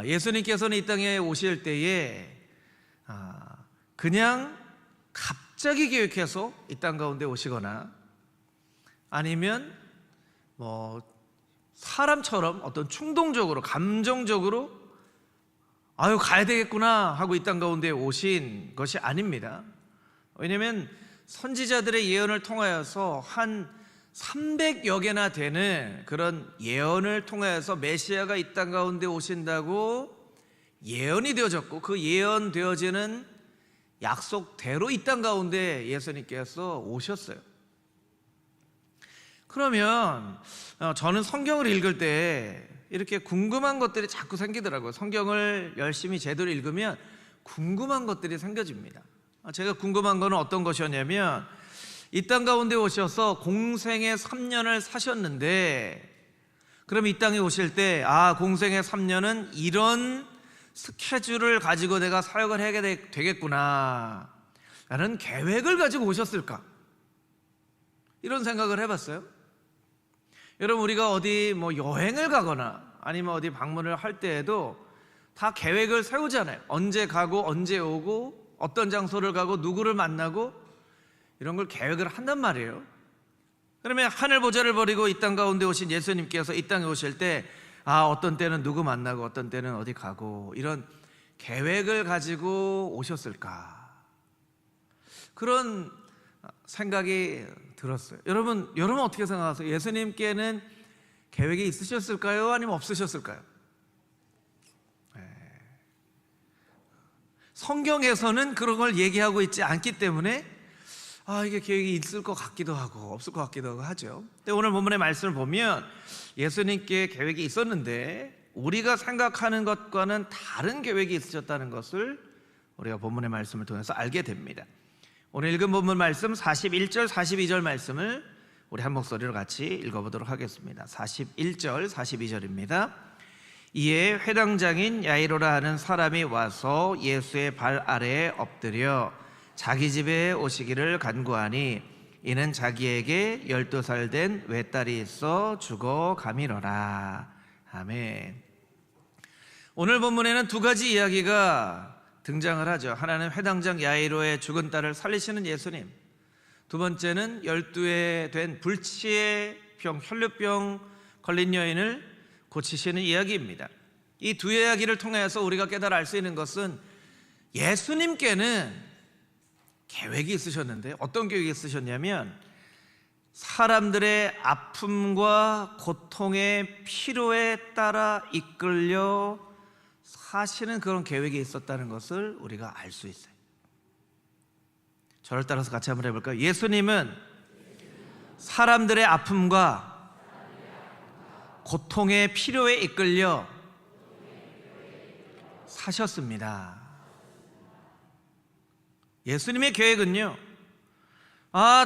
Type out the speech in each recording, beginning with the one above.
예수님께서는 이 땅에 오실 때에 그냥 갑자기 계획해서 이 땅 가운데 오시거나 아니면 사람처럼 어떤 충동적으로 감정적으로 가야 되겠구나 하고 이 땅 가운데 오신 것이 아닙니다. 왜냐하면 선지자들의 예언을 통하여서 한 300여 개나 되는 그런 예언을 통하여서 메시아가 이 땅 가운데 오신다고 예언이 되어졌고, 그 예언되어지는 약속대로 이 땅 가운데 예수님께서 오셨어요. 그러면 저는 성경을 읽을 때 이렇게 궁금한 것들이 자꾸 생기더라고요. 성경을 열심히 제대로 읽으면 궁금한 것들이 생겨집니다. 제가 궁금한 거는 어떤 것이었냐면, 이 땅 가운데 오셔서 공생의 3년을 사셨는데, 그럼 이 땅에 오실 때 공생의 3년은 이런 스케줄을 가지고 내가 사역을 해야 되겠구나 라는 계획을 가지고 오셨을까? 이런 생각을 해봤어요. 여러분, 우리가 어디 여행을 가거나 아니면 어디 방문을 할 때에도 다 계획을 세우잖아요. 언제 가고 언제 오고 어떤 장소를 가고 누구를 만나고 이런 걸 계획을 한단 말이에요. 그러면 하늘 보좌를 버리고 이 땅 가운데 오신 예수님께서 이 땅에 오실 때 어떤 때는 누구 만나고 어떤 때는 어디 가고 이런 계획을 가지고 오셨을까? 그런 생각이 들었어요. 여러분 어떻게 생각하세요? 예수님께는 계획이 있으셨을까요? 아니면 없으셨을까요? 성경에서는 그런 걸 얘기하고 있지 않기 때문에 이게 계획이 있을 것 같기도 하고 없을 것 같기도 하죠. 근데 오늘 본문의 말씀을 보면 예수님께 계획이 있었는데 우리가 생각하는 것과는 다른 계획이 있으셨다는 것을 우리가 본문의 말씀을 통해서 알게 됩니다. 오늘 읽은 본문 말씀 41절 42절 말씀을 우리 한 목소리로 같이 읽어보도록 하겠습니다. 41절 42절입니다. 이에 회당장인 야이로라 하는 사람이 와서 예수의 발 아래에 엎드려 자기 집에 오시기를 간구하니, 이는 자기에게 12살 된 외딸이 있어 죽어가미러라. 아멘. 오늘 본문에는 두 가지 이야기가 등장을 하죠. 하나는 회당장 야이로의 죽은 딸을 살리시는 예수님, 두 번째는 12에 된 불치의 병, 혈루병 걸린 여인을 고치시는 이야기입니다. 이 두 이야기를 통해서 우리가 깨달아 알 수 있는 것은 예수님께는 계획이 있으셨는데, 어떤 계획이 있으셨냐면 사람들의 아픔과 고통의 필요에 따라 이끌려 사시는 그런 계획이 있었다는 것을 우리가 알 수 있어요. 저를 따라서 같이 한번 해볼까요? 예수님은 사람들의 아픔과 고통의 필요에 이끌려 사셨습니다. 예수님의 계획은요,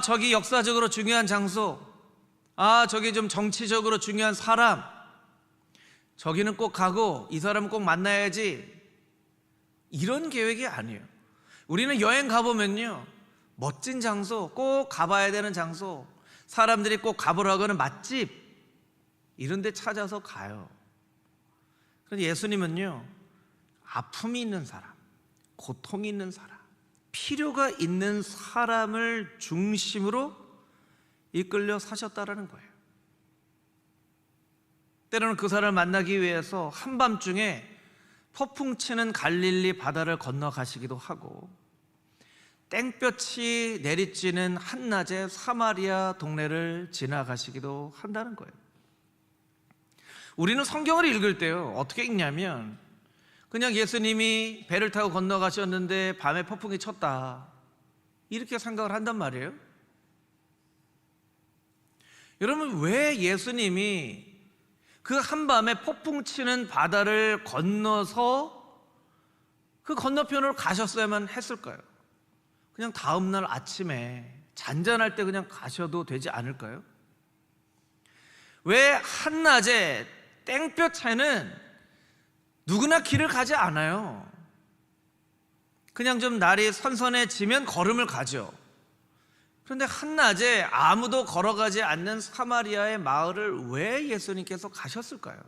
저기 역사적으로 중요한 장소, 저기 좀 정치적으로 중요한 사람, 저기는 꼭 가고 이 사람은 꼭 만나야지, 이런 계획이 아니에요. 우리는 여행 가보면요, 멋진 장소, 꼭 가봐야 되는 장소, 사람들이 꼭 가보라고 하는 맛집, 이런 데 찾아서 가요. 그런데 예수님은요, 아픔이 있는 사람, 고통이 있는 사람, 필요가 있는 사람을 중심으로 이끌려 사셨다라는 거예요. 때로는 그 사람을 만나기 위해서 한밤중에 폭풍치는 갈릴리 바다를 건너가시기도 하고, 땡볕이 내리쬐는 한낮에 사마리아 동네를 지나가시기도 한다는 거예요. 우리는 성경을 읽을 때요, 어떻게 읽냐면 그냥 예수님이 배를 타고 건너가셨는데 밤에 폭풍이 쳤다, 이렇게 생각을 한단 말이에요. 여러분, 왜 예수님이 그 한밤에 폭풍 치는 바다를 건너서 그 건너편으로 가셨어야만 했을까요? 그냥 다음날 아침에 잔잔할 때 그냥 가셔도 되지 않을까요? 왜 한낮에 땡볕에는 누구나 길을 가지 않아요. 그냥 좀 날이 선선해지면 걸음을 가죠. 그런데 한낮에 아무도 걸어가지 않는 사마리아의 마을을 왜 예수님께서 가셨을까요?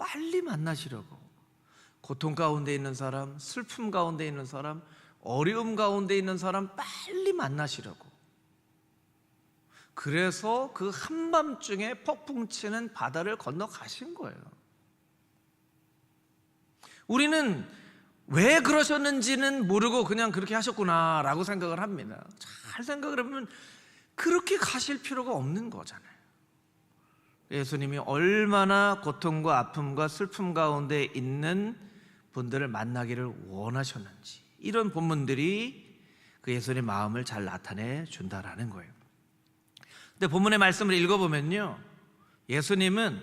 빨리 만나시려고, 고통 가운데 있는 사람, 슬픔 가운데 있는 사람, 어려움 가운데 있는 사람 빨리 만나시려고, 그래서 그 한밤중에 폭풍 치는 바다를 건너 가신 거예요. 우리는 왜 그러셨는지는 모르고 그냥 그렇게 하셨구나라고 생각을 합니다. 잘 생각을 해보면 그렇게 가실 필요가 없는 거잖아요. 예수님이 얼마나 고통과 아픔과 슬픔 가운데 있는 분들을 만나기를 원하셨는지, 이런 본문들이 그 예수님의 마음을 잘 나타내 준다라는 거예요. 근데 본문의 말씀을 읽어보면요, 예수님은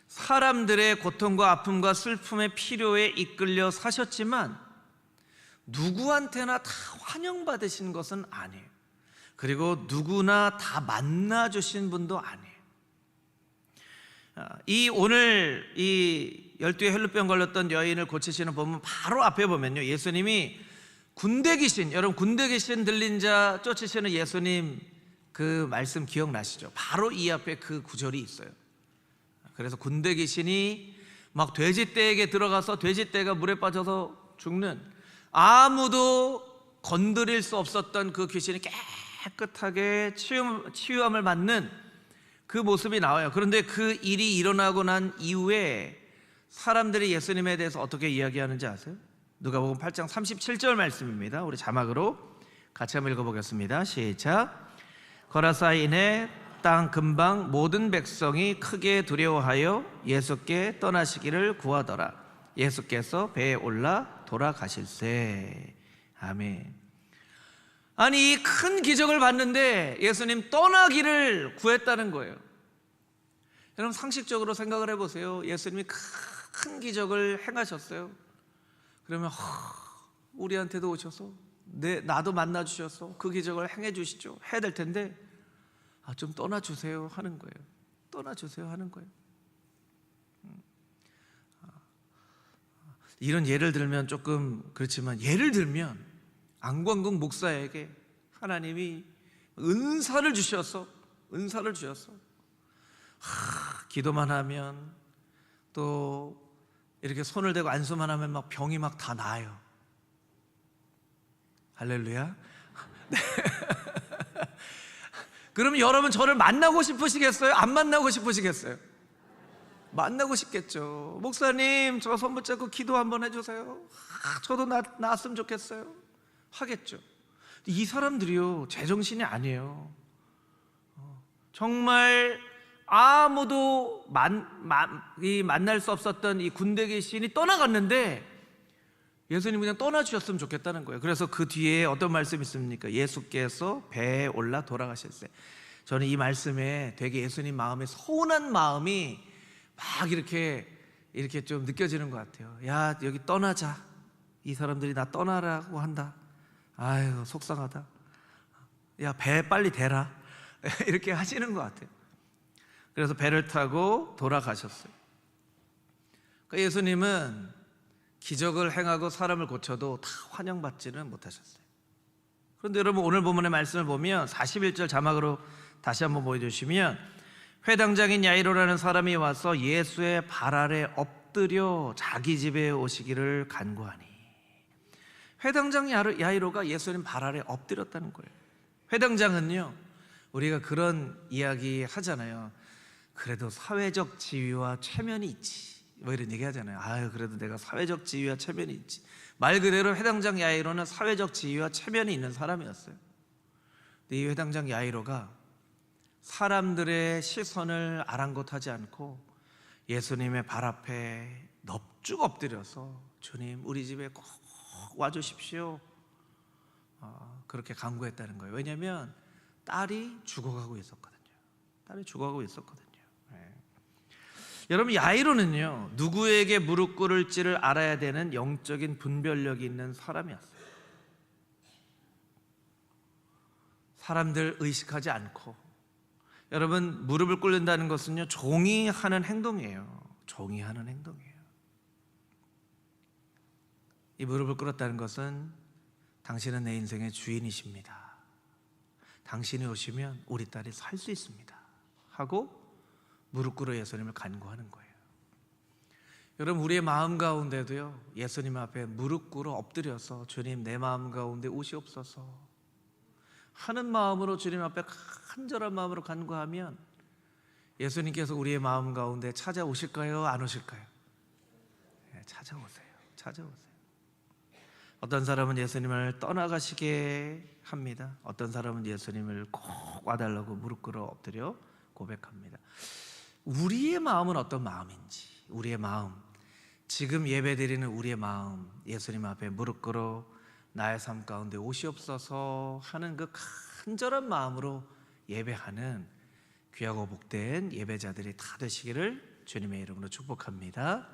사람들의 고통과 아픔과 슬픔의 필요에 이끌려 사셨지만 누구한테나 다 환영받으신 것은 아니에요. 그리고 누구나 다 만나주신 분도 아니에요. 오늘 이 12의 혈루병 걸렸던 여인을 고치시는 본문 바로 앞에 보면요, 예수님이 군대 귀신, 여러분 군대 귀신 들린 자 쫓으시는 예수님 그 말씀 기억나시죠? 바로 이 앞에 그 구절이 있어요. 그래서 군대 귀신이 막 돼지떼에게 들어가서 돼지떼가 물에 빠져서 죽는, 아무도 건드릴 수 없었던 그 귀신이 깨끗하게 치유함을 받는 그 모습이 나와요. 그런데 그 일이 일어나고 난 이후에 사람들이 예수님에 대해서 어떻게 이야기하는지 아세요? 누가복음 8장 37절 말씀입니다. 우리 자막으로 같이 한번 읽어보겠습니다. 시작. 거라사인의 땅 근방 모든 백성이 크게 두려워하여 예수께 떠나시기를 구하더라. 예수께서 배에 올라 돌아가실세. 아멘. 아니, 이 큰 기적을 봤는데 예수님 떠나기를 구했다는 거예요. 여러분 상식적으로 생각을 해보세요. 예수님이 큰 기적을 행하셨어요. 그러면 우리한테도 오셔서 나도 만나주셔서 그 기적을 행해 주시죠, 해야 될 텐데 좀 떠나주세요 하는 거예요. 떠나주세요 하는 거예요. 이런 예를 들면 조금 그렇지만, 예를 들면 안광국 목사에게 하나님이 은사를 주셔서 기도만 하면, 또 이렇게 손을 대고 안수만 하면 막 병이 막 다 나아요. 할렐루야. 네. 그러면 여러분 저를 만나고 싶으시겠어요? 안 만나고 싶으시겠어요? 만나고 싶겠죠. 목사님 저 손 붙잡고 기도 한번 해주세요. 저도 나았으면 좋겠어요. 하겠죠. 이 사람들이요, 제정신이 아니에요. 정말 아무도 만날 수 없었던 이 군대 귀신이 떠나갔는데 예수님 그냥 떠나주셨으면 좋겠다는 거예요. 그래서 그 뒤에 어떤 말씀이 있습니까? 예수께서 배에 올라 돌아가실세. 저는 이 말씀에 되게 예수님 마음에 서운한 마음이 막 이렇게 좀 느껴지는 것 같아요. 야, 여기 떠나자. 이 사람들이 나 떠나라고 한다. 아유, 속상하다. 야, 배 빨리 대라. 이렇게 하시는 것 같아요. 그래서 배를 타고 돌아가셨어요. 그러니까 예수님은 기적을 행하고 사람을 고쳐도 다 환영받지는 못하셨어요. 그런데 여러분 오늘 본문의 말씀을 보면 41절 자막으로 다시 한번 보여주시면, 회당장인 야이로라는 사람이 와서 예수의 발 아래 엎드려 자기 집에 오시기를 간구하니. 회당장 야이로가 예수님 발 아래 엎드렸다는 거예요. 회당장은요, 우리가 그런 이야기 하잖아요. 그래도 사회적 지위와 체면이 있지, 뭐 이런 얘기 하잖아요. 아유, 그래도 내가 사회적 지위와 체면이 있지. 말 그대로 회당장 야이로는 사회적 지위와 체면이 있는 사람이었어요. 근데 이 회당장 야이로가 사람들의 시선을 아랑곳하지 않고 예수님의 발 앞에 넙죽 엎드려서 주님 우리 집에 꼭 와주십시오, 그렇게 간구했다는 거예요. 왜냐하면 딸이 죽어가고 있었거든요. 네. 여러분, 야이로는요, 누구에게 무릎 꿇을지를 알아야 되는 영적인 분별력이 있는 사람이었어요. 사람들 의식하지 않고, 여러분 무릎을 꿇는다는 것은요, 종이 하는 행동이에요. 이 무릎을 꿇었다는 것은 당신은 내 인생의 주인이십니다. 당신이 오시면 우리 딸이 살 수 있습니다 하고 무릎 꿇어 예수님을 간구하는 거예요. 여러분, 우리의 마음 가운데도요, 예수님 앞에 무릎 꿇어 엎드려서 주님, 내 마음 가운데 오시옵소서 하는 마음으로 주님 앞에 간절한 마음으로 간구하면 예수님께서 우리의 마음 가운데 찾아오실까요? 안 오실까요? 네, 찾아오세요. 어떤 사람은 예수님을 떠나가시게 합니다. 어떤 사람은 예수님을 꼭 와달라고 무릎 꿇어 엎드려 고백합니다. 우리의 마음은 어떤 마음인지, 우리의 마음, 지금 예배드리는 우리의 마음, 예수님 앞에 무릎 꿇어 나의 삶 가운데 오시옵소서 하는 그 간절한 마음으로 예배하는 귀하고 복된 예배자들이 다 되시기를 주님의 이름으로 축복합니다.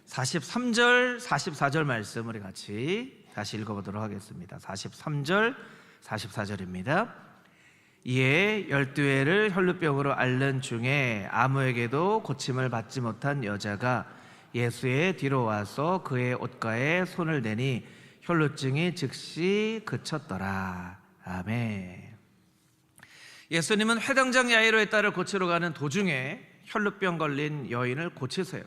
43절, 44절 말씀 우리 같이 다시 읽어보도록 하겠습니다. 43절, 44절입니다. 이에 12회를 혈루병으로 앓는 중에 아무에게도 고침을 받지 못한 여자가 예수의 뒤로 와서 그의 옷가에 손을 대니 혈루증이 즉시 그쳤더라. 아멘. 예수님은 회당장 야이로의 딸을 고치러 가는 도중에 혈루병 걸린 여인을 고치세요.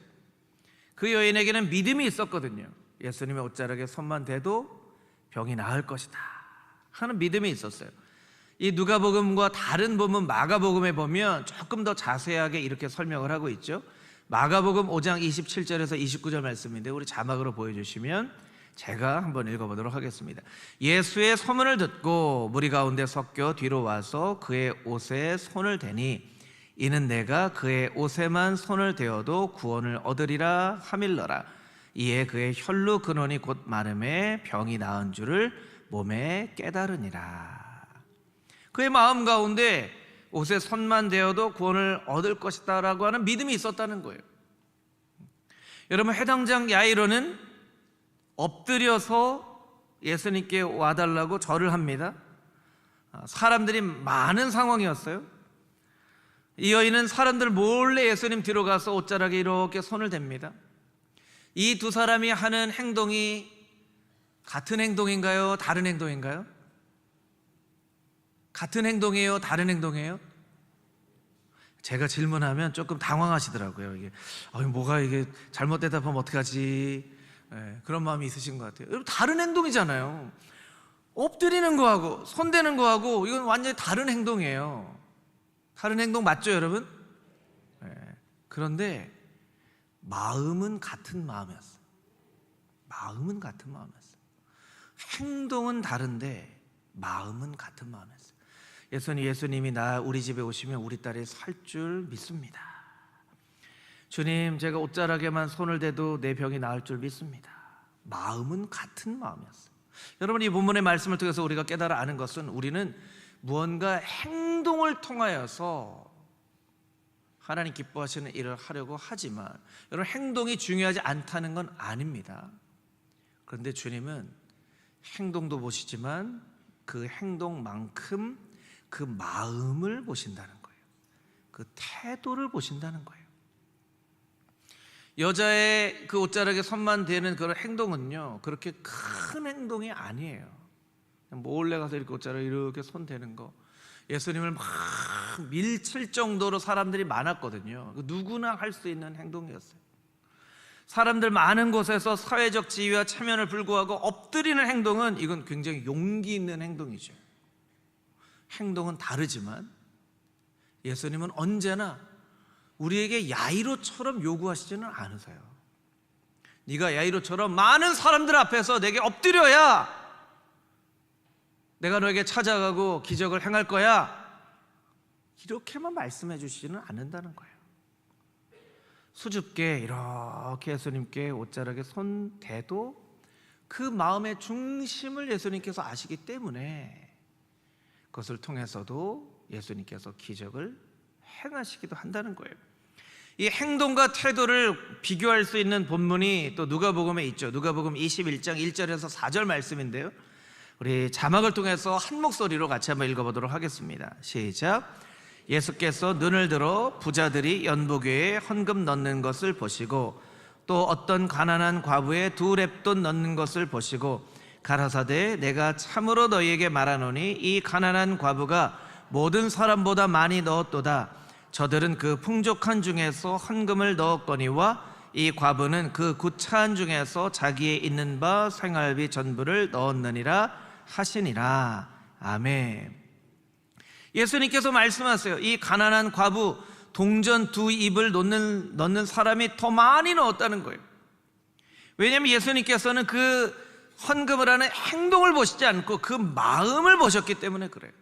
그 여인에게는 믿음이 있었거든요. 예수님의 옷자락에 손만 대도 병이 나을 것이다 하는 믿음이 있었어요. 이 누가복음과 다른 본문 마가복음에 보면 조금 더 자세하게 이렇게 설명을 하고 있죠. 마가복음 5장 27절에서 29절 말씀인데 우리 자막으로 보여주시면 제가 한번 읽어보도록 하겠습니다. 예수의 소문을 듣고 무리 가운데 섞여 뒤로 와서 그의 옷에 손을 대니 이는 내가 그의 옷에만 손을 대어도 구원을 얻으리라 하밀러라. 이에 그의 혈루 근원이 곧 마름에 병이 나은 줄을 몸에 깨달으니라. 그의 마음 가운데 옷에 손만 대어도 구원을 얻을 것이다 라고 하는 믿음이 있었다는 거예요. 여러분, 회당장 야이로는 엎드려서 예수님께 와달라고 절을 합니다. 사람들이 많은 상황이었어요. 이 여인은 사람들 몰래 예수님 뒤로 가서 옷자락에 이렇게 손을 댑니다. 이 두 사람이 하는 행동이 같은 행동인가요? 다른 행동인가요? 같은 행동이에요? 다른 행동이에요? 제가 질문하면 조금 당황하시더라고요. 이게 뭐가 이게 잘못 대답하면 어떡하지? 그런 마음이 있으신 것 같아요. 여러분, 다른 행동이잖아요. 엎드리는 거하고 손 대는 거하고 이건 완전히 다른 행동이에요. 다른 행동 맞죠, 여러분? 그런데 마음은 같은 마음이었어요. 마음은 같은 마음이었어요. 행동은 다른데 마음은 같은 마음이었어요. 예수님이 우리 집에 오시면 우리 딸이 살 줄 믿습니다. 주님, 제가 옷자락에만 손을 대도 내 병이 나을 줄 믿습니다. 마음은 같은 마음이었어요. 여러분, 이 본문의 말씀을 통해서 우리가 깨달아 아는 것은 우리는 무언가 행동을 통하여서 하나님 기뻐하시는 일을 하려고 하지만 여러분, 행동이 중요하지 않다는 건 아닙니다. 그런데 주님은 행동도 보시지만 그 행동만큼 그 마음을 보신다는 거예요. 그 태도를 보신다는 거예요. 여자의 그 옷자락에 손만 대는 그런 행동은요, 그렇게 큰 행동이 아니에요. 몰래 가서 이렇게 옷자락에 이렇게 손 대는 거, 예수님을 막 밀칠 정도로 사람들이 많았거든요. 누구나 할 수 있는 행동이었어요. 사람들 많은 곳에서 사회적 지위와 체면을 불구하고 엎드리는 행동은 이건 굉장히 용기 있는 행동이죠. 행동은 다르지만 예수님은 언제나 우리에게 야이로처럼 요구하시지는 않으세요. 네가 야이로처럼 많은 사람들 앞에서 내게 엎드려야 내가 너에게 찾아가고 기적을 행할 거야, 이렇게만 말씀해 주시지는 않는다는 거예요. 수줍게 이렇게 예수님께 옷자락에 손 대도 그 마음의 중심을 예수님께서 아시기 때문에 그것을 통해서도 예수님께서 기적을 행하시기도 한다는 거예요. 이 행동과 태도를 비교할 수 있는 본문이 또 누가복음에 있죠. 누가복음 21장 1절에서 4절 말씀인데요, 우리 자막을 통해서 한 목소리로 같이 한번 읽어보도록 하겠습니다. 시작. 예수께서 눈을 들어 부자들이 연복궤에 헌금 넣는 것을 보시고 또 어떤 가난한 과부의 2렙돈 넣는 것을 보시고 가라사대 내가 참으로 너희에게 말하노니 이 가난한 과부가 모든 사람보다 많이 넣었도다. 저들은 그 풍족한 중에서 헌금을 넣었거니와 이 과부는 그 구차한 중에서 자기의 있는 바 생활비 전부를 넣었느니라 하시니라. 아멘. 예수님께서 말씀하세요. 이 가난한 과부, 동전 2입을 넣는 사람이 더 많이 넣었다는 거예요. 왜냐하면 예수님께서는 그 헌금을 하는 행동을 보시지 않고 그 마음을 보셨기 때문에 그래요.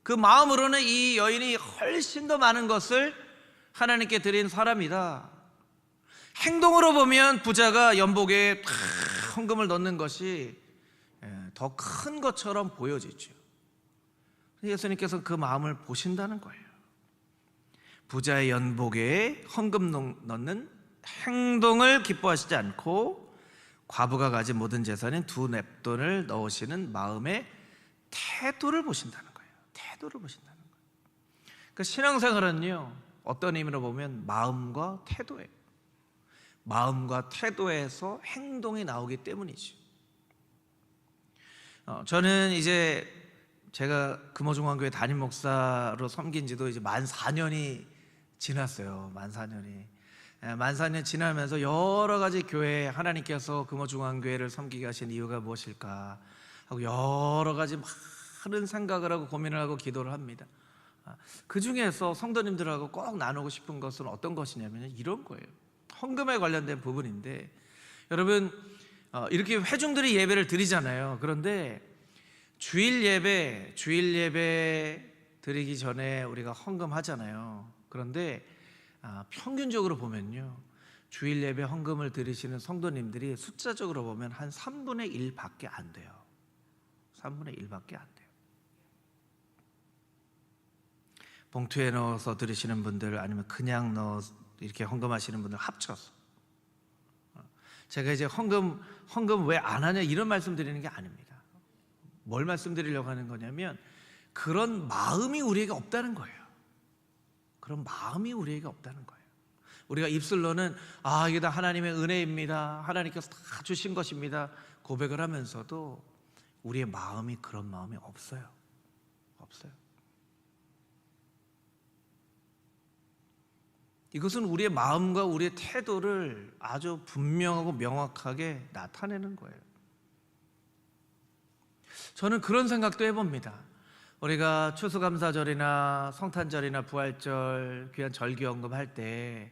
그 마음으로는 이 여인이 훨씬 더 많은 것을 하나님께 드린 사람이다. 행동으로 보면 부자가 연복에 헌금을 넣는 것이 더 큰 것처럼 보여지죠. 예수님께서 그 마음을 보신다는 거예요. 부자의 연복에 헌금 넣는 행동을 기뻐하시지 않고 과부가 가진 모든 재산인 2렙돈을 넣으시는 마음의 태도를 보신다는 거예요. 태도를 보신다는 거예요. 그러니까 신앙생활은요, 어떤 의미로 보면 마음과 태도예요. 마음과 태도에서 행동이 나오기 때문이죠. 저는 이제 제가 금호중앙교회 담임 목사로 섬긴 지도 이제 만 4년이 지났어요. 만 4년 지나면서 여러 가지 교회, 하나님께서 금호중앙교회를 섬기게 하신 이유가 무엇일까 하고 여러 가지 많은 생각을 하고 고민을 하고 기도를 합니다. 그 중에서 성도님들하고 꼭 나누고 싶은 것은 어떤 것이냐면 이런 거예요. 헌금에 관련된 부분인데, 여러분 이렇게 회중들이 예배를 드리잖아요. 그런데 주일 예배 드리기 전에 우리가 헌금하잖아요. 그런데 평균적으로 보면요, 주일 예배 헌금을 드리시는 성도님들이 숫자적으로 보면 한 3분의 1밖에 안 돼요. 3분의 1밖에 안 돼요. 봉투에 넣어서 드리시는 분들, 아니면 그냥 이렇게 헌금하시는 분들 합쳐서. 제가 이제 헌금 왜 안 하냐 이런 말씀 드리는 게 아닙니다. 뭘 말씀드리려고 하는 거냐면, 그런 마음이 우리에게 없다는 거예요. 그런 마음이 우리에게 없다는 거예요. 우리가 입술로는 이게 다 하나님의 은혜입니다, 하나님께서 다 주신 것입니다 고백을 하면서도 우리의 마음이 그런 마음이 없어요. 이것은 우리의 마음과 우리의 태도를 아주 분명하고 명확하게 나타내는 거예요. 저는 그런 생각도 해봅니다. 우리가 추수감사절이나 성탄절이나 부활절 귀한 절기헌금 할 때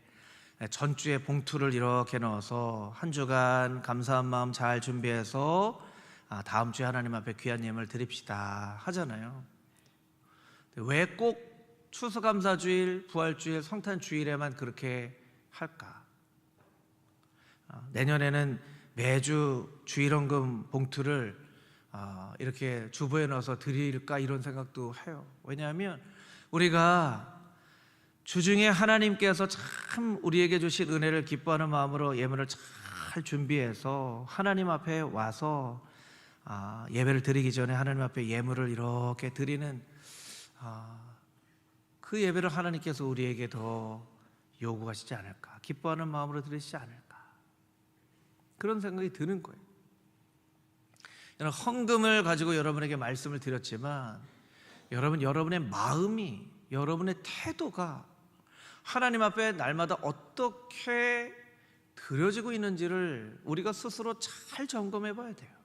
전주에 봉투를 이렇게 넣어서 한 주간 감사한 마음 잘 준비해서 다음 주에 하나님 앞에 귀한 예물을 드립시다 하잖아요. 왜 꼭 추수감사주일, 부활주일, 성탄주일에만 그렇게 할까? 내년에는 매주 주일헌금 봉투를 이렇게 주보에 넣어서 드릴까 이런 생각도 해요. 왜냐하면 우리가 주중에 하나님께서 참 우리에게 주신 은혜를 기뻐하는 마음으로 예물을 잘 준비해서 하나님 앞에 와서 예배를 드리기 전에 하나님 앞에 예물을 이렇게 드리는 그 예배를 하나님께서 우리에게 더 요구하시지 않을까, 기뻐하는 마음으로 드리시지 않을까, 그런 생각이 드는 거예요. 헌금을 가지고 여러분에게 말씀을 드렸지만, 여러분의 마음이, 여러분의 태도가 하나님 앞에 날마다 어떻게 드려지고 있는지를 우리가 스스로 잘 점검해 봐야 돼요.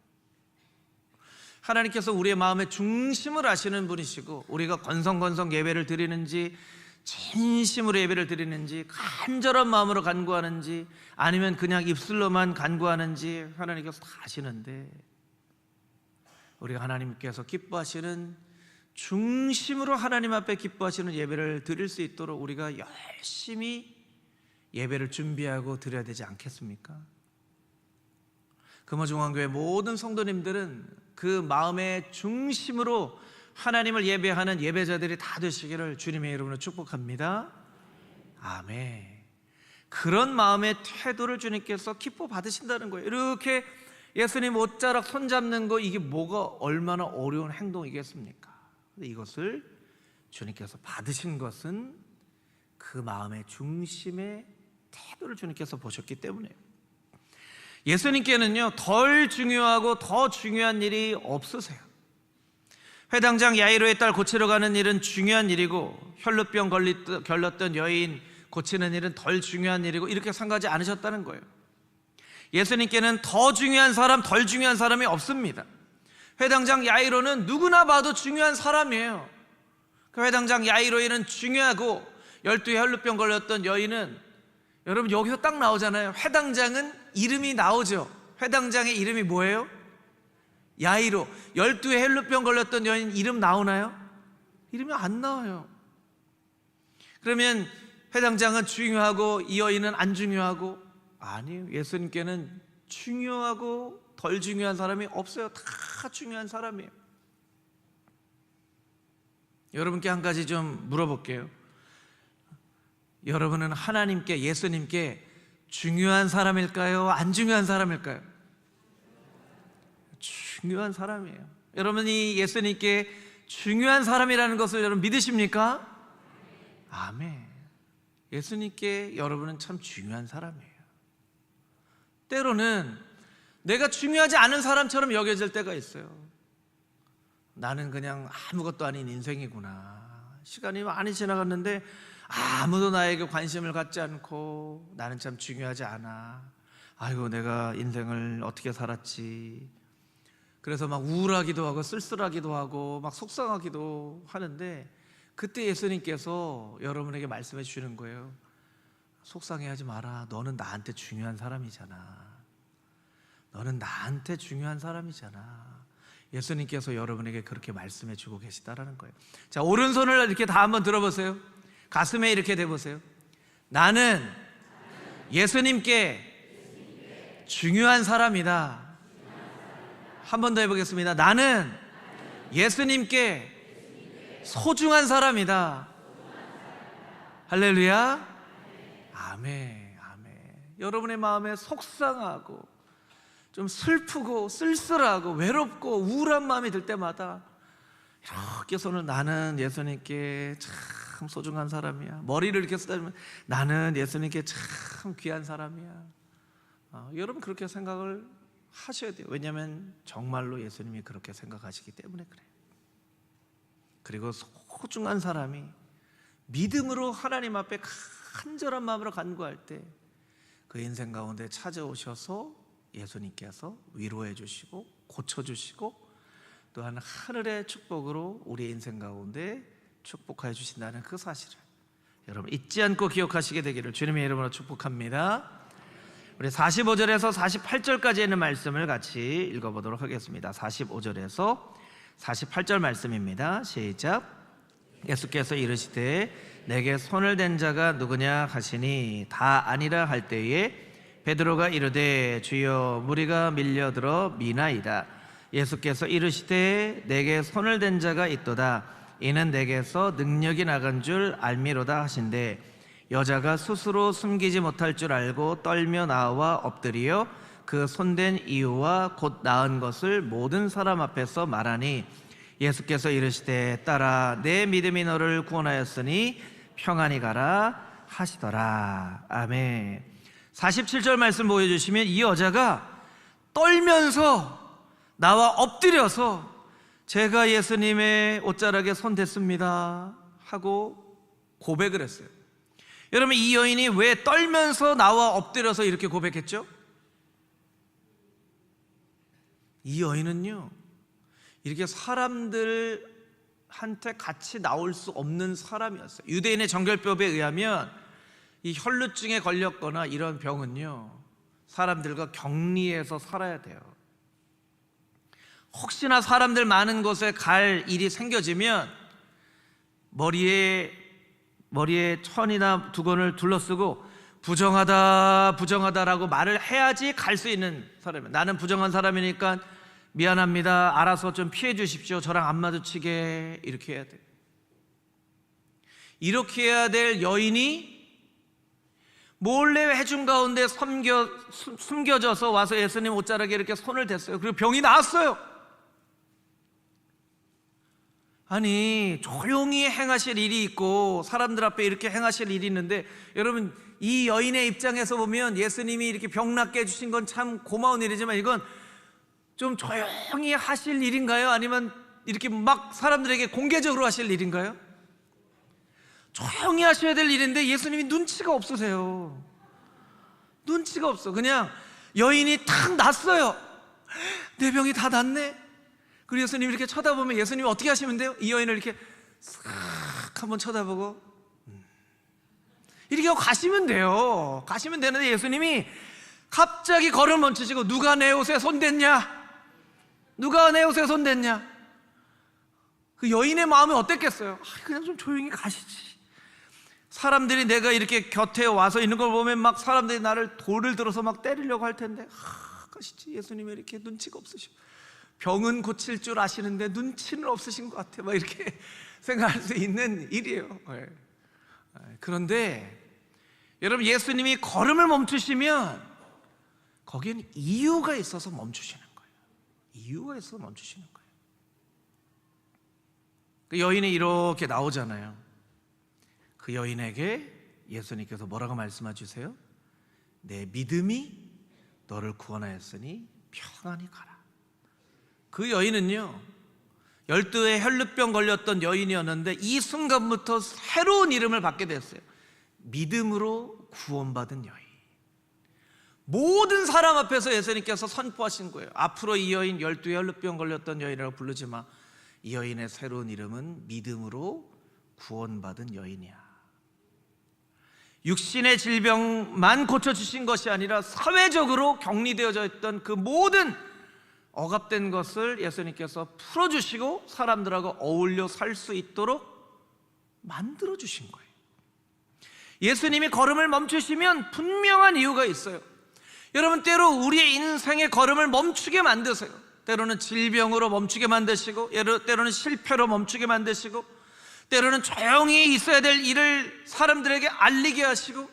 하나님께서 우리의 마음의 중심을 아시는 분이시고, 우리가 건성건성 예배를 드리는지, 진심으로 예배를 드리는지, 간절한 마음으로 간구하는지, 아니면 그냥 입술로만 간구하는지 하나님께서 다 아시는데, 우리가 하나님께서 기뻐하시는, 중심으로 하나님 앞에 기뻐하시는 예배를 드릴 수 있도록 우리가 열심히 예배를 준비하고 드려야 되지 않겠습니까? 금호중앙교회 모든 성도님들은 그 마음의 중심으로 하나님을 예배하는 예배자들이 다 되시기를 주님의 이름으로 축복합니다. 아멘. 그런 마음의 태도를 주님께서 기뻐 받으신다는 거예요. 이렇게 예수님 옷자락 손잡는 거, 이게 뭐가 얼마나 어려운 행동이겠습니까? 근데 이것을 주님께서 받으신 것은 그 마음의 중심의 태도를 주님께서 보셨기 때문에, 예수님께는요 덜 중요하고 더 중요한 일이 없으세요. 회당장 야이로의 딸 고치러 가는 일은 중요한 일이고, 혈루병 걸렸던 여인 고치는 일은 덜 중요한 일이고 이렇게 생각하지 않으셨다는 거예요. 예수님께는 더 중요한 사람, 덜 중요한 사람이 없습니다. 회당장 야이로는 누구나 봐도 중요한 사람이에요. 그 회당장 야이로에는 중요하고 12의 혈루병 걸렸던 여인은, 여러분 여기서 딱 나오잖아요. 회당장은 이름이 나오죠. 회당장의 이름이 뭐예요? 야이로. 12의 혈루병 걸렸던 여인 이름 나오나요? 이름이 안 나와요. 그러면 회당장은 중요하고 이 여인은 안 중요하고? 아니에요. 예수님께는 중요하고 덜 중요한 사람이 없어요. 다 중요한 사람이에요. 여러분께 한 가지 좀 물어볼게요. 여러분은 하나님께, 예수님께 중요한 사람일까요? 안 중요한 사람일까요? 중요한 사람이에요. 여러분이 예수님께 중요한 사람이라는 것을 여러분 믿으십니까? 아멘. 예수님께 여러분은 참 중요한 사람이에요. 때로는 내가 중요하지 않은 사람처럼 여겨질 때가 있어요. 나는 그냥 아무것도 아닌 인생이구나. 시간이 많이 지나갔는데 아무도 나에게 관심을 갖지 않고 나는 참 중요하지 않아. 아이고, 내가 인생을 어떻게 살았지. 그래서 막 우울하기도 하고 쓸쓸하기도 하고 막 속상하기도 하는데, 그때 예수님께서 여러분에게 말씀해 주시는 거예요. 속상해하지 마라. 너는 나한테 중요한 사람이잖아. 너는 나한테 중요한 사람이잖아. 예수님께서 여러분에게 그렇게 말씀해 주고 계시다라는 거예요. 자, 오른손을 이렇게 다 한번 들어보세요. 가슴에 이렇게 대보세요. 나는 예수님께 중요한 사람이다. 한 번 더 해보겠습니다. 나는 예수님께 소중한 사람이다. 할렐루야. 아멘, 아멘. 여러분의 마음에 속상하고 좀 슬프고 쓸쓸하고 외롭고 우울한 마음이 들 때마다 이렇게 손을, 나는 예수님께 참 소중한 사람이야. 머리를 이렇게 쓰다보면 나는 예수님께 참 귀한 사람이야. 여러분 그렇게 생각을 하셔야 돼요. 왜냐하면 정말로 예수님이 그렇게 생각하시기 때문에 그래요. 그리고 소중한 사람이 믿음으로 하나님 앞에 간절한 마음으로 간구할 때 그 인생 가운데 찾아오셔서 예수님께서 위로해 주시고 고쳐주시고 또한 하늘의 축복으로 우리 인생 가운데 축복해 주신다는 그 사실을 여러분 잊지 않고 기억하시게 되기를 주님의 이름으로 축복합니다. 우리 45절에서 48절까지 있는 말씀을 같이 읽어보도록 하겠습니다. 45절에서 48절 말씀입니다. 시작. 예수께서 이르시되 내게 손을 댄 자가 누구냐 하시니 다 아니라 할 때에 베드로가 이르되 주여 무리가 밀려들어 미나이다. 예수께서 이르시되 내게 손을 댄 자가 있도다. 이는 내게서 능력이 나간 줄 알미로다 하신대. 여자가 스스로 숨기지 못할 줄 알고 떨며 나와 엎드리어 그 손댄 이유와 곧 나은 것을 모든 사람 앞에서 말하니 예수께서 이르시되 딸아 내 믿음이 너를 구원하였으니 평안히 가라 하시더라. 아멘. 47절 말씀 보여주시면 이 여자가 떨면서 나와 엎드려서 제가 예수님의 옷자락에 손 댔습니다 하고 고백을 했어요. 여러분 이 여인이 왜 떨면서 나와 엎드려서 이렇게 고백했죠? 이 여인은요 이렇게 사람들한테 같이 나올 수 없는 사람이었어요. 유대인의 정결법에 의하면 이 혈루증에 걸렸거나 이런 병은요 사람들과 격리해서 살아야 돼요. 혹시나 사람들 많은 곳에 갈 일이 생겨지면 머리에 천이나 두건을 둘러쓰고 부정하다라고 말을 해야지 갈 수 있는 사람이에요. 나는 부정한 사람이니까 미안합니다. 알아서 좀 피해 주십시오. 저랑 안 마주치게. 이렇게 해야 돼요. 이렇게 해야 될 여인이 몰래 회중 가운데 숨겨져서 와서 예수님 옷자락에 이렇게 손을 댔어요. 그리고 병이 나았어요. 아니 조용히 행하실 일이 있고 사람들 앞에 이렇게 행하실 일이 있는데, 여러분 이 여인의 입장에서 보면 예수님이 이렇게 병 낫게 해주신 건 참 고마운 일이지만 이건 좀 조용히 하실 일인가요? 아니면 이렇게 막 사람들에게 공개적으로 하실 일인가요? 조용히 하셔야 될 일인데 예수님이 눈치가 없으세요. 눈치가 없어. 그냥 여인이 탁 났어요. 내 병이 다 났네. 그리고 예수님이 이렇게 쳐다보면 예수님이 어떻게 하시면 돼요? 이 여인을 이렇게 싹 한번 쳐다보고 이렇게 하고 가시면 돼요. 가시면 되는데 예수님이 갑자기 걸음 멈추시고 누가 내 옷에 손댔냐? 누가 내 옷에 손댔냐? 그 여인의 마음이 어땠겠어요? 그냥 좀 조용히 가시지. 사람들이 내가 이렇게 곁에 와서 있는 걸 보면 막 사람들이 나를 돌을 들어서 막 때리려고 할 텐데 가시지. 예수님이 이렇게 눈치가 없으시고 병은 고칠 줄 아시는데 눈치는 없으신 것 같아요. 막 이렇게 생각할 수 있는 일이에요. 그런데 여러분, 예수님이 걸음을 멈추시면 거기엔 이유가 있어서 멈추시는 거예요. 이유가 있어서 멈추시는 거예요. 그 여인이 이렇게 나오잖아요. 그 여인에게 예수님께서 뭐라고 말씀해 주세요? 내 믿음이 너를 구원하였으니 평안히 가라. 그 여인은요, 12의 혈루병 걸렸던 여인이었는데 이 순간부터 새로운 이름을 받게 됐어요. 믿음으로 구원받은 여인. 모든 사람 앞에서 예수님께서 선포하신 거예요. 앞으로 이 여인 12의 혈루병 걸렸던 여인이라고 부르지 마. 이 여인의 새로운 이름은 믿음으로 구원받은 여인이야. 육신의 질병만 고쳐주신 것이 아니라 사회적으로 격리되어져 있던 그 모든 억압된 것을 예수님께서 풀어주시고 사람들하고 어울려 살 수 있도록 만들어주신 거예요. 예수님이 걸음을 멈추시면 분명한 이유가 있어요. 여러분, 때로 우리의 인생의 걸음을 멈추게 만드세요. 때로는 질병으로 멈추게 만드시고, 때로는 실패로 멈추게 만드시고, 때로는 조용히 있어야 될 일을 사람들에게 알리게 하시고.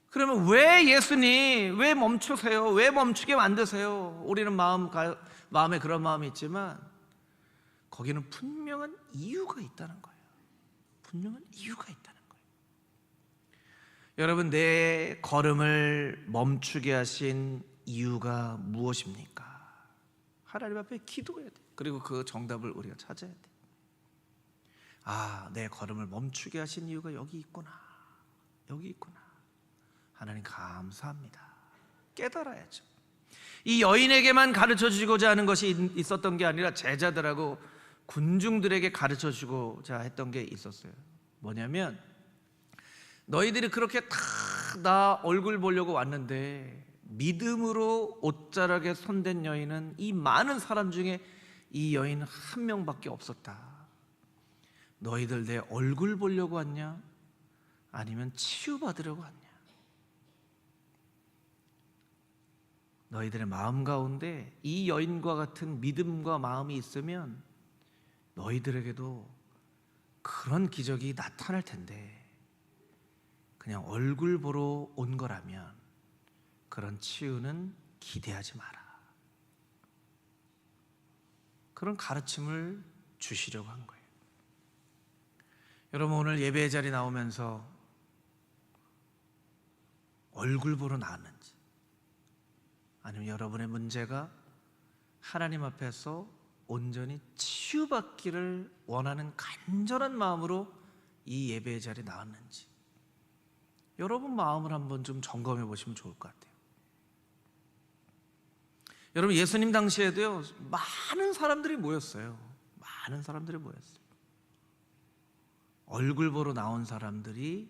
그러면 왜 예수님, 왜 멈추세요? 왜 멈추게 만드세요? 우리는 마음에 그런 마음이 있지만 거기는 분명한 이유가 있다는 거예요. 분명한 이유가 있다는 거예요. 여러분, 내 걸음을 멈추게 하신 이유가 무엇입니까? 하나님 앞에 기도해야 돼요. 그리고 그 정답을 우리가 찾아야 돼요. 내 걸음을 멈추게 하신 이유가 여기 있구나. 여기 있구나. 하나님 감사합니다. 깨달아야죠. 이 여인에게만 가르쳐 주고자 하는 것이 있었던 게 아니라 제자들하고 군중들에게 가르쳐 주고자 했던 게 있었어요. 뭐냐면, 너희들이 그렇게 다 나 얼굴 보려고 왔는데 믿음으로 옷자락에 손댄 여인은 이 많은 사람 중에 이 여인 한 명밖에 없었다. 너희들 내 얼굴 보려고 왔냐? 아니면 치유받으려고 왔냐? 너희들의 마음 가운데 이 여인과 같은 믿음과 마음이 있으면 너희들에게도 그런 기적이 나타날 텐데, 그냥 얼굴 보러 온 거라면 그런 치유는 기대하지 마라. 그런 가르침을 주시려고 한 거예요. 여러분, 오늘 예배의 자리 나오면서 얼굴 보러 나왔는지, 아니면 여러분의 문제가 하나님 앞에서 온전히 치유받기를 원하는 간절한 마음으로 이 예배의 자리에 나왔는지, 여러분 마음을 한번 좀 점검해 보시면 좋을 것 같아요. 여러분, 예수님 당시에도요, 많은 사람들이 모였어요. 많은 사람들이 모였어요. 얼굴 보러 나온 사람들이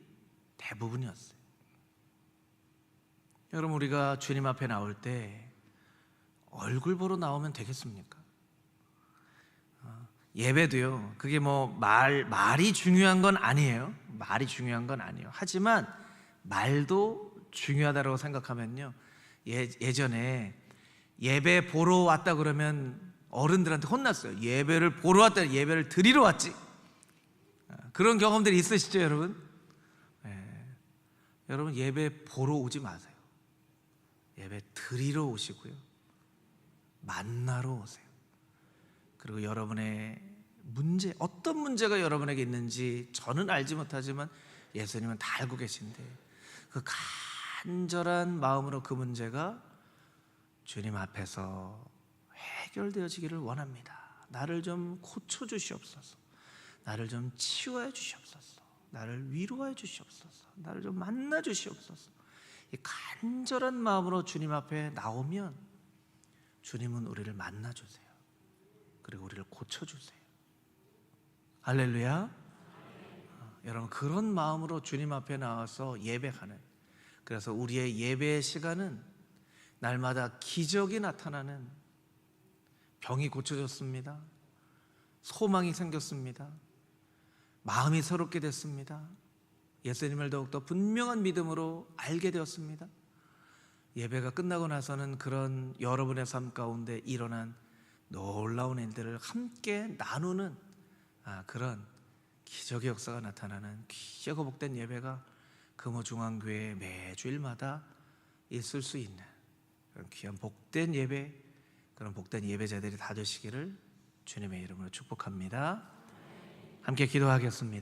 대부분이었어요. 여러분, 우리가 주님 앞에 나올 때 얼굴 보러 나오면 되겠습니까? 예배도요, 그게 뭐 말이 중요한 건 아니에요. 말이 중요한 건 아니에요. 하지만 말도 중요하다고 생각하면요, 예전에 예배 보러 왔다 그러면 어른들한테 혼났어요. 예배를 보러 왔다, 예배를 드리러 왔지. 그런 경험들이 있으시죠, 여러분? 여러분, 예배 보러 오지 마세요. 예배 드리러 오시고요, 만나러 오세요. 그리고 여러분의 문제, 어떤 문제가 여러분에게 있는지 저는 알지 못하지만 예수님은 다 알고 계신데, 그 간절한 마음으로 그 문제가 주님 앞에서 해결되어지기를 원합니다. 나를 좀 고쳐주시옵소서. 나를 좀 치유해 주시옵소서. 나를 위로해 주시옵소서. 나를 좀 만나 주시옵소서. 이 간절한 마음으로 주님 앞에 나오면 주님은 우리를 만나 주세요. 그리고 우리를 고쳐 주세요. 할렐루야. 여러분, 그런 마음으로 주님 앞에 나와서 예배하는, 그래서 우리의 예배의 시간은 날마다 기적이 나타나는, 병이 고쳐졌습니다. 소망이 생겼습니다. 마음이 새롭게 됐습니다. 예수님을 더욱더 분명한 믿음으로 알게 되었습니다. 예배가 끝나고 나서는 그런 여러분의 삶 가운데 일어난 놀라운 일들을 함께 나누는 그런 기적의 역사가 나타나는 귀하고 복된 예배가 금호중앙교회 매주일마다 있을 수 있는 그런 귀한 복된 예배, 그런 복된 예배자들이 다 되시기를 주님의 이름으로 축복합니다. 함께 기도하겠습니다.